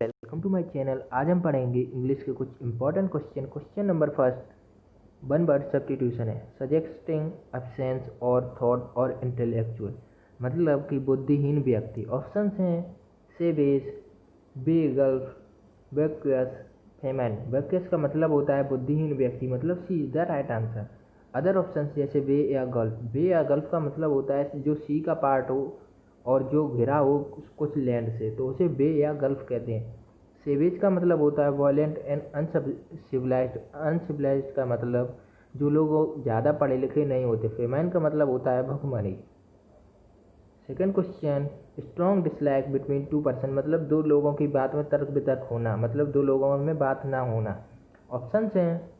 Welcome to my channel. आज हम पढ़ेंगे इंग्लिश के कुछ important question. Question number first, one word substitution है। सजेस्टिंग एब्सेंस और थॉट और इंटेलेक्चुअल, मतलब कि बुद्धिहीन व्यक्ति। ऑप्शंस हैं सेवेज, बेगल्फ, वैक्यूअस, फेमैन। वैक्यूअस का मतलब होता है बुद्धिहीन व्यक्ति, मतलब C is the right answer. Other option जैसे वे या गल्फ। वे या गल्फ का मतलब होता है जो सी का पार्ट हो और जो घिरा हो कुछ लैंड से, तो उसे बे या गल्फ कहते हैं। सेवेज का मतलब होता है वायलेंट एंड अनसिविलाइज्ड। अनसिविलाइज्ड का मतलब जो लोग ज़्यादा पढ़े लिखे नहीं होते। फेमाइन का मतलब होता है भुखमरी। Second question, strong dislike between two person, मतलब दो लोगों की बात में तर्क वितर्क होना, मतलब दो लोगों में बात ना होना। ऑप्शंस हैं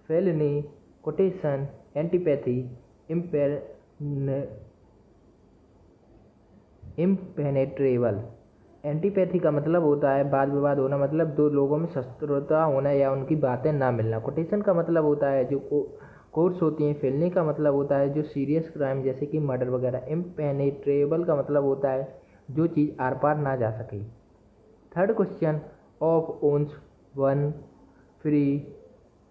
Fellini, quotation, antipathy, impenetrable. Antipathy का मतलब होता है वाद विवाद होना, मतलब दो लोगों में शत्रुता होना या उनकी बातें ना मिलना। कोटेशन का मतलब होता है जो कोर्स होती हैं। फेलने का मतलब होता है जो सीरियस क्राइम जैसे कि मर्डर वगैरह। इम्पेनेट्रेबल का मतलब होता है जो चीज़ आर पार ना जा सके। Third question, of owns one free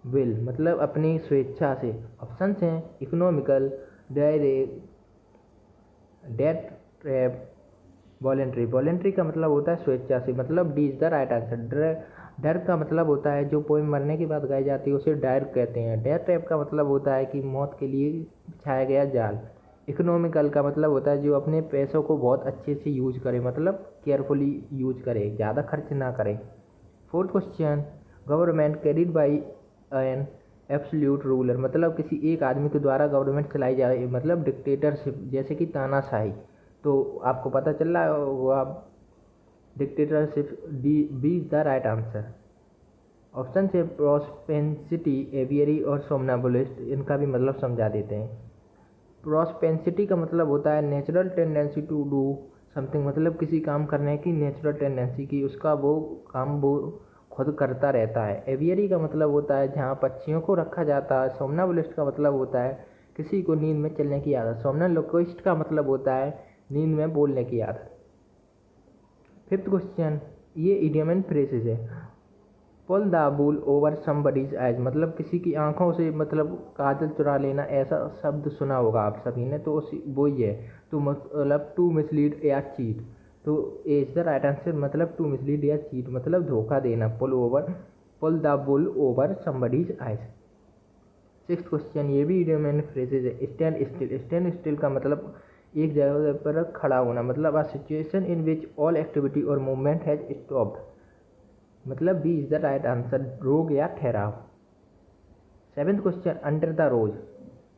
will, मतलब अपनी स्वेच्छा से। ऑप्शंस हैं economical, direct, debt trap, voluntary. Voluntary का मतलब होता है स्वेच्छा से, मतलब D is the right answer. डर का मतलब होता है जो पोएम मरने के बाद गाई जाती है उसे डायर कहते हैं। डेथ ट्रैप का मतलब होता है कि मौत के लिए बिछाया गया जाल। इकोनॉमिकल का मतलब होता है जो अपने पैसों को बहुत अच्छे से यूज करे, मतलब केयरफुली यूज करे, ज़्यादा खर्च ना करे। Fourth question, government carried by an absolute ruler, मतलब किसी एक आदमी के द्वारा गवर्नमेंट चलाई जाए, मतलब डिक्टेटरशिप जैसे कि तानाशाही। तो आपको पता चल रहा होगा dictatorship, D B is the right answer. Option से प्रोस्पेंसिटी, एवियरी और सोमनाबुलिस्ट, इनका भी मतलब समझा देते हैं। प्रोस्पेंसिटी का मतलब होता है natural tendency to do something, मतलब किसी काम करने की नेचुरल टेंडेंसी की उसका वो काम वो खुद करता रहता है। एवियरी का मतलब होता है जहाँ पक्षियों को रखा जाता है। सोमनाबुलिस्ट का मतलब होता है किसी को नींद में चलने की आदत। सोमनालोक्विस्ट का मतलब होता है नींद में बोलने की आदत। फिफ्थ क्वेश्चन, ये इडियम एंड फ्रेजेस है। Pull the wool over somebody's eyes, मतलब किसी की आंखों से मतलब काजल चुरा लेना, ऐसा शब्द सुना होगा आप सभी ने, तो उसी वो ही है। तो मतलब टू मिसलीड या चीट, तो इज द राइट आंसर, मतलब टू मिसलीड या चीट मतलब धोखा देना। Pull the wool over somebody's eyes. Sixth question, ये भी इडियम एंड फ्रेजेज है। Stand still. स्टैंड स्टिल का मतलब एक जगह पर खड़ा होना, मतलब a situation in which all activity और मूवमेंट हैज स्टॉप्ड, मतलब B is the right answer, रोग या ठहराव। Seventh question, under the rose.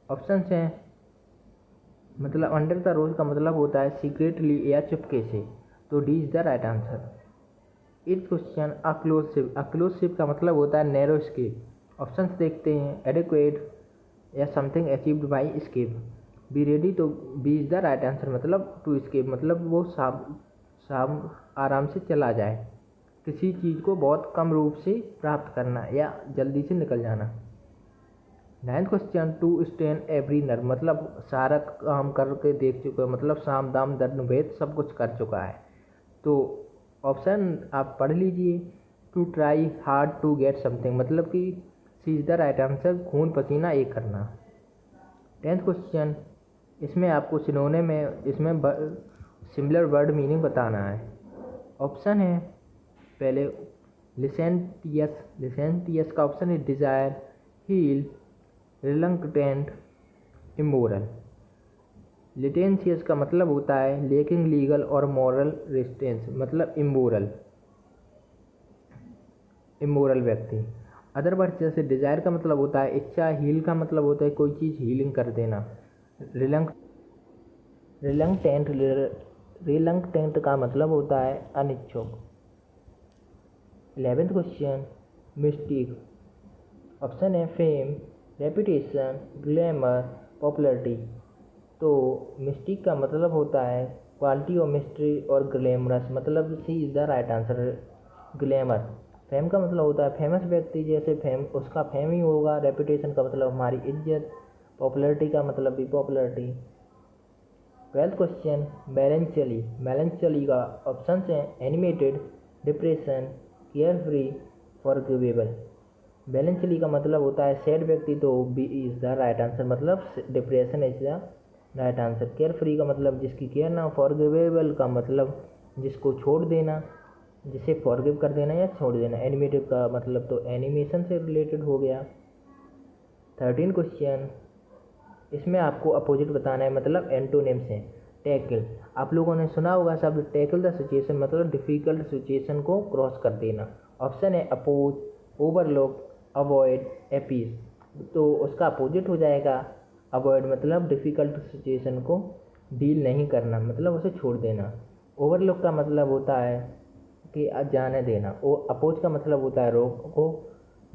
Option हैं मतलब अंडर द रोज का मतलब होता है सीक्रेटली या चुपके से, तो D is the right answer. Eighth question, a close ship. A close ship का मतलब होता है नैरो स्केप। ऑप्शंस देखते हैं एडिक्वेट या something achieved by escape. B ready, तो B is the right answer, मतलब टू स्केप मतलब वो साम आराम से चला जाए, किसी चीज़ को बहुत कम रूप से प्राप्त करना या जल्दी से निकल जाना। Ninth question, to strain every nerve, मतलब सारा काम करके देख चुका है, मतलब साम दाम दर्द भेद सब कुछ कर चुका है। तो ऑप्शन आप पढ़ लीजिए, to try hard to get something, मतलब कि C is the right answer, खून पसीना एक करना। टेंथ क्वेश्चन, इसमें आपको सिनोनिम में इसमें सिमिलर वर्ड मीनिंग बताना है। ऑप्शन है पहले लिसेंटियस। लिसेंटियस का ऑप्शन है डिजायर, हील, रिलंक्टेंट, इमोरल। लिटेंशियस का मतलब होता है लेकिंग लीगल और मॉरल रेस्टेंस, मतलब इमोरल, इमोरल व्यक्ति। अदर वर्ड जैसे डिजायर का मतलब होता है इच्छा, हील का मतलब होता है कोई चीज़ हीलिंग कर देना। रिलंक्टेंट रिलंक्टेंट का मतलब होता है अनिच्छुक। 11th question, mystic. ऑप्शन है फेम, रेपुटेशन, ग्लैमर, पॉपुलरिटी। तो मिस्टिक का मतलब होता है क्वालिटी ऑफ मिस्ट्री और ग्लैमरस, मतलब C is the right answer, glamour. Fame का मतलब होता है फेमस व्यक्ति, जैसे फेम उसका फेम ही होगा। रेपुटेशन का मतलब हमारी इज्जत। पॉपुलरिटी का मतलब भी पॉपुलरिटी। 12th question, मेलेंचली। मेलेंचली का ऑप्शन हैं animated, depression, care free, forgivable. बैलेंसली का मतलब होता है सैड व्यक्ति, तो B is the right answer, मतलब depression is the right answer. Care free का मतलब जिसकी केयर ना हो। फॉरगिवेबल का मतलब जिसको छोड़ देना, जिसे फॉरगिव कर देना या छोड़ देना। एनिमेटेड का मतलब तो एनिमेशन से रिलेटेड हो गया। 13 क्वेश्चन, इसमें आपको अपोजिट बताना है, मतलब एंटोनिम्स हैं। टैकल, आप लोगों ने सुना होगा शब्द टैकल द सिचुएशन, मतलब डिफ़िकल्ट सिचुएशन को क्रॉस कर देना। ऑप्शन है अपोज, ओवरलुक, अवॉइड, अपीज। तो उसका अपोजिट हो जाएगा अवॉइड, मतलब डिफ़िकल्ट सिचुएशन को डील नहीं करना, मतलब उसे छोड़ देना। ओवरलुक का मतलब होता है कि जाने देना। अपोज का मतलब होता है रोको।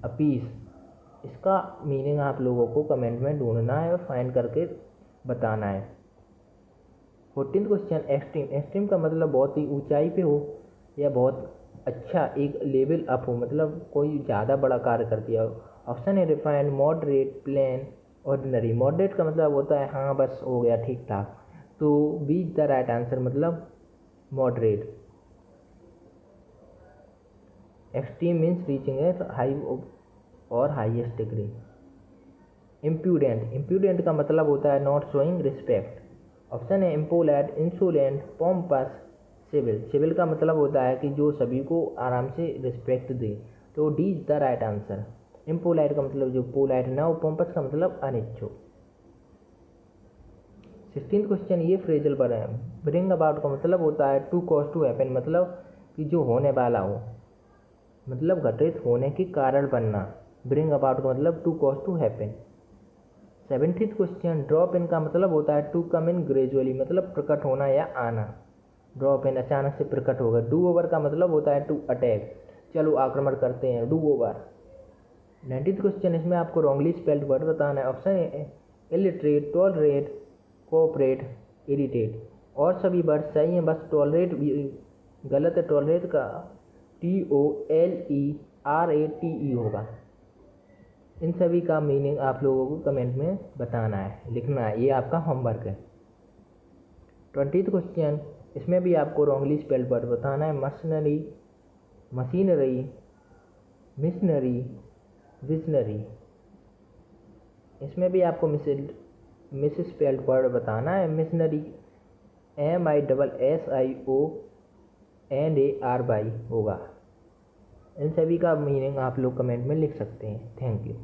अपीज, इसका मीनिंग आप लोगों को कमेंट में ढूंढना है और फाइंड करके बताना है। 14 क्वेश्चन, एक्सट्रीम। एक्सट्रीम का मतलब बहुत ही ऊंचाई पे हो या बहुत अच्छा, एक लेवल अप हो, मतलब कोई ज़्यादा बड़ा कार्य कर दिया हो। ऑप्शन है refined, moderate, plain, ordinary. Moderate का मतलब होता है हाँ बस हो गया ठीक ठाक, तो बी द राइट आंसर, मतलब moderate. Extreme means reaching a high और हाईएस्ट डिग्री। इम्प्यूडेंट, इम्प्यूडेंट का मतलब होता है नॉट शोइंग रिस्पेक्ट। ऑप्शन है impolite, insolent, pompous, civil. Civil का मतलब होता है कि जो सभी को आराम से रिस्पेक्ट दे, तो D is the right answer. Impolite का मतलब जो पोलाइट ना हो। पॉम्पस का मतलब अनिच्छुक। 16 क्वेश्चन, ये फ्रेजल पर है। ब्रिंग अबाउट का मतलब होता है टू कॉज टू हैपन, मतलब कि जो होने वाला हो, मतलब घटित होने के कारण बनना। ब्रिंग अबाउट का मतलब to cause to happen. 17th question, drop in का मतलब होता है टू कम इन ग्रेजुअली, मतलब प्रकट होना या आना। ड्रॉप इन अचानक से प्रकट होगा। डू ओवर का मतलब होता है टू अटैक, चलो आक्रमण करते हैं, डू ओवर। 19th क्वेश्चन, इसमें आपको रॉन्गली स्पेल्ड वर्ड बताना है। ऑप्शन है इलिटरेट, टॉलरेट, कोऑपरेट, इरिटेट। और सभी वर्ड सही हैं, बस टॉलरेट भी गलत है। टॉलरेट का TOLERATE होगा। इन सभी का मीनिंग आप लोगों को कमेंट में बताना है, लिखना है, ये आपका होमवर्क है। 20th क्वेश्चन, इसमें भी आपको रॉन्गली स्पेल्ड वर्ड बताना है। Machinery, machinery, missionary, visionary. इसमें भी आपको मिस स्पेल्ड वर्ड बताना है। मिशनरी MISSIONARY होगा। इन सभी का मीनिंग आप लोग कमेंट में लिख सकते हैं। Thank you.